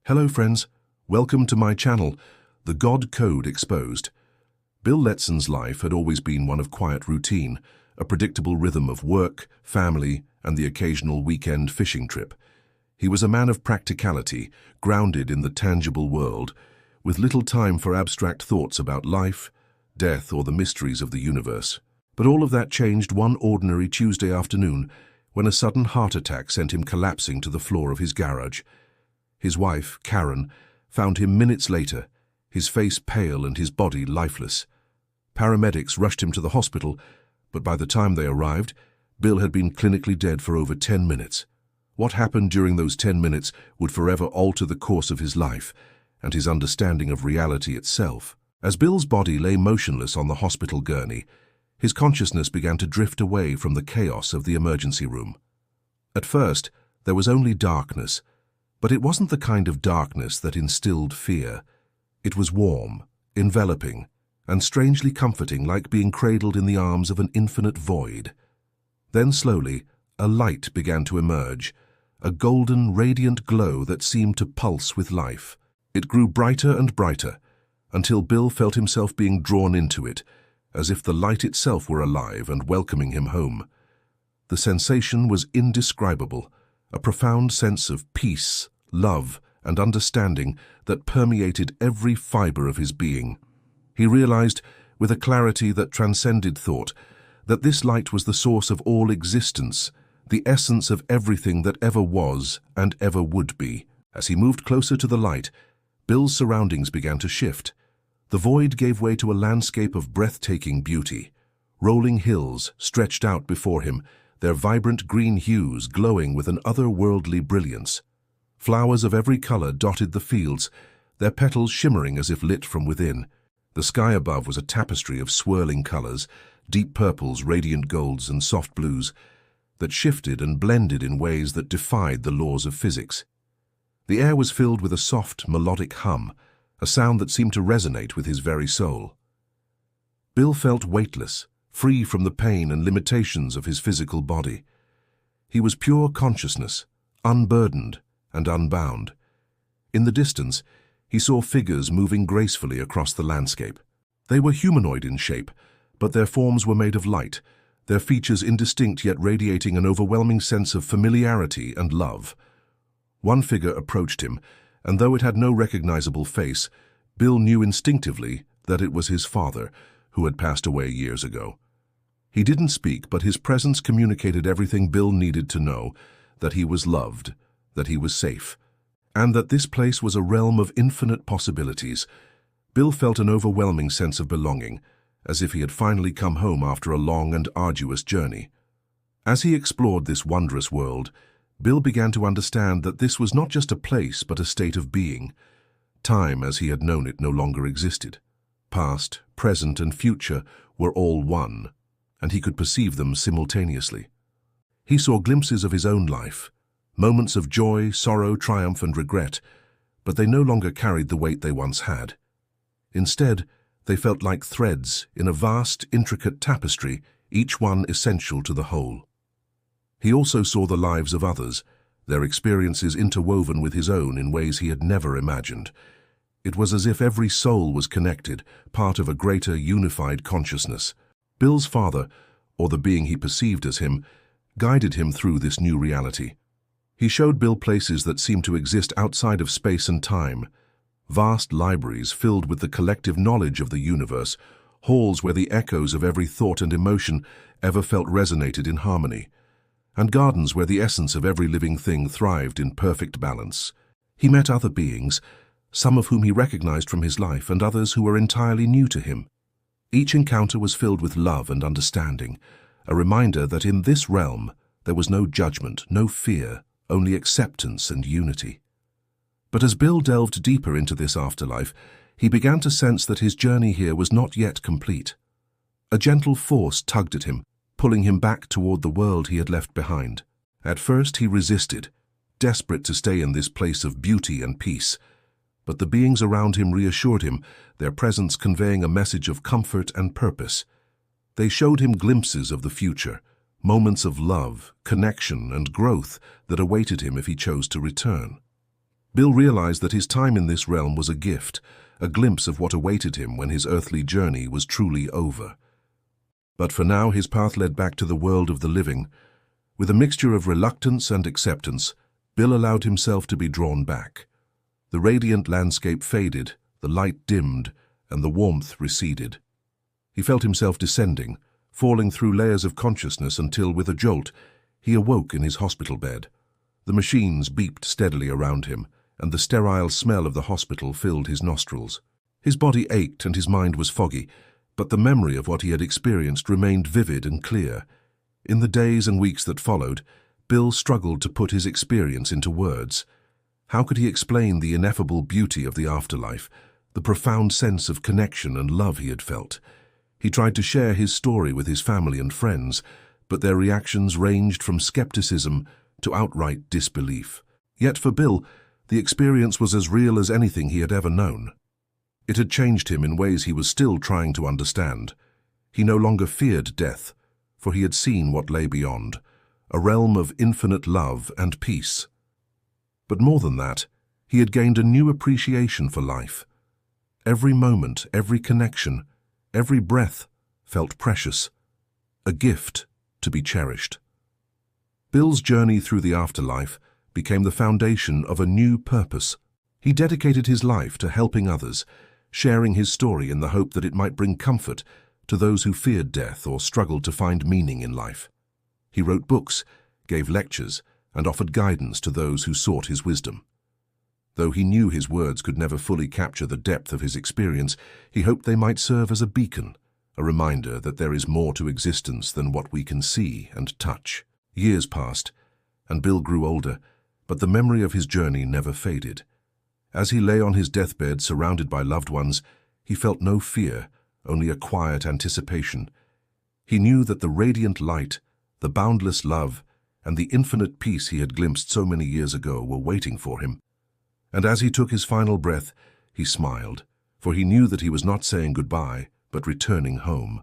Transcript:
Hello friends, welcome to my channel, The God Code Exposed. Bill Letson's life had always been one of quiet routine, a predictable rhythm of work, family, and the occasional weekend fishing trip. He was a man of practicality, grounded in the tangible world, with little time for abstract thoughts about life, death, or the mysteries of the universe. But all of that changed one ordinary Tuesday afternoon when a sudden heart attack sent him collapsing to the floor of his garage. His wife, Karen, found him minutes later, his face pale and his body lifeless. Paramedics rushed him to the hospital, but by the time they arrived, Bill had been clinically dead for over 10 minutes. What happened during those 10 minutes would forever alter the course of his life and his understanding of reality itself. As Bill's body lay motionless on the hospital gurney, his consciousness began to drift away from the chaos of the emergency room. At first, there was only darkness, but it wasn't the kind of darkness that instilled fear. It was warm, enveloping, and strangely comforting, like being cradled in the arms of an infinite void. Then slowly, a light began to emerge, a golden, radiant glow that seemed to pulse with life. It grew brighter and brighter, until Bill felt himself being drawn into it, as if the light itself were alive and welcoming him home. The sensation was indescribable, a profound sense of peace, love, and understanding that permeated every fiber of his being. He realized, with a clarity that transcended thought, that this light was the source of all existence, the essence of everything that ever was and ever would be. As he moved closer to the light, Bill's surroundings began to shift. The void gave way to a landscape of breathtaking beauty. Rolling hills stretched out before him, their vibrant green hues glowing with an otherworldly brilliance. Flowers of every color dotted the fields, their petals shimmering as if lit from within. The sky above was a tapestry of swirling colors, deep purples, radiant golds, and soft blues, that shifted and blended in ways that defied the laws of physics. The air was filled with a soft, melodic hum, a sound that seemed to resonate with his very soul. Bill felt weightless, free from the pain and limitations of his physical body. He was pure consciousness, unburdened and unbound. In the distance, he saw figures moving gracefully across the landscape. They were humanoid in shape, but their forms were made of light, their features indistinct yet radiating an overwhelming sense of familiarity and love. One figure approached him, and though it had no recognizable face, Bill knew instinctively that it was his father, who had passed away years ago. He didn't speak, but his presence communicated everything Bill needed to know: that he was loved, that he was safe, and that this place was a realm of infinite possibilities. Bill felt an overwhelming sense of belonging, as if he had finally come home after a long and arduous journey. As he explored this wondrous world, Bill began to understand that this was not just a place but a state of being. Time as he had known it no longer existed. Past, present, and future were all one, and he could perceive them simultaneously. He saw glimpses of his own life, moments of joy, sorrow, triumph, and regret, but they no longer carried the weight they once had. Instead, they felt like threads in a vast, intricate tapestry, each one essential to the whole. He also saw the lives of others, their experiences interwoven with his own in ways he had never imagined. It was as if every soul was connected, part of a greater, unified consciousness. Bill's father, or the being he perceived as him, guided him through this new reality. He showed Bill places that seemed to exist outside of space and time, vast libraries filled with the collective knowledge of the universe, halls where the echoes of every thought and emotion ever felt resonated in harmony, and gardens where the essence of every living thing thrived in perfect balance. He met other beings, some of whom he recognized from his life and others who were entirely new to him. Each encounter was filled with love and understanding, a reminder that in this realm there was no judgment, no fear, only acceptance and unity. But as Bill delved deeper into this afterlife, he began to sense that his journey here was not yet complete. A gentle force tugged at him, pulling him back toward the world he had left behind. At first he resisted, desperate to stay in this place of beauty and peace, but the beings around him reassured him, their presence conveying a message of comfort and purpose. They showed him glimpses of the future, moments of love, connection, and growth that awaited him if he chose to return. Bill realized that his time in this realm was a gift, a glimpse of what awaited him when his earthly journey was truly over. But for now, his path led back to the world of the living. With a mixture of reluctance and acceptance, Bill allowed himself to be drawn back. The radiant landscape faded, the light dimmed, and the warmth receded. He felt himself descending, falling through layers of consciousness until, with a jolt, he awoke in his hospital bed. The machines beeped steadily around him, and the sterile smell of the hospital filled his nostrils. His body ached and his mind was foggy, but the memory of what he had experienced remained vivid and clear. In the days and weeks that followed, Bill struggled to put his experience into words. How could he explain the ineffable beauty of the afterlife, the profound sense of connection and love he had felt? He tried to share his story with his family and friends, but their reactions ranged from skepticism to outright disbelief. Yet for Bill, the experience was as real as anything he had ever known. It had changed him in ways he was still trying to understand. He no longer feared death, for he had seen what lay beyond, a realm of infinite love and peace. But more than that, he had gained a new appreciation for life. Every moment, every connection, every breath felt precious, a gift to be cherished. Bill's journey through the afterlife became the foundation of a new purpose. He dedicated his life to helping others, sharing his story in the hope that it might bring comfort to those who feared death or struggled to find meaning in life. He wrote books, gave lectures, and offered guidance to those who sought his wisdom. Though he knew his words could never fully capture the depth of his experience, he hoped they might serve as a beacon, a reminder that there is more to existence than what we can see and touch. Years passed, and Bill grew older, but the memory of his journey never faded. As he lay on his deathbed surrounded by loved ones, he felt no fear, only a quiet anticipation. He knew that the radiant light, the boundless love, and the infinite peace he had glimpsed so many years ago were waiting for him. And as he took his final breath, he smiled, for he knew that he was not saying goodbye, but returning home.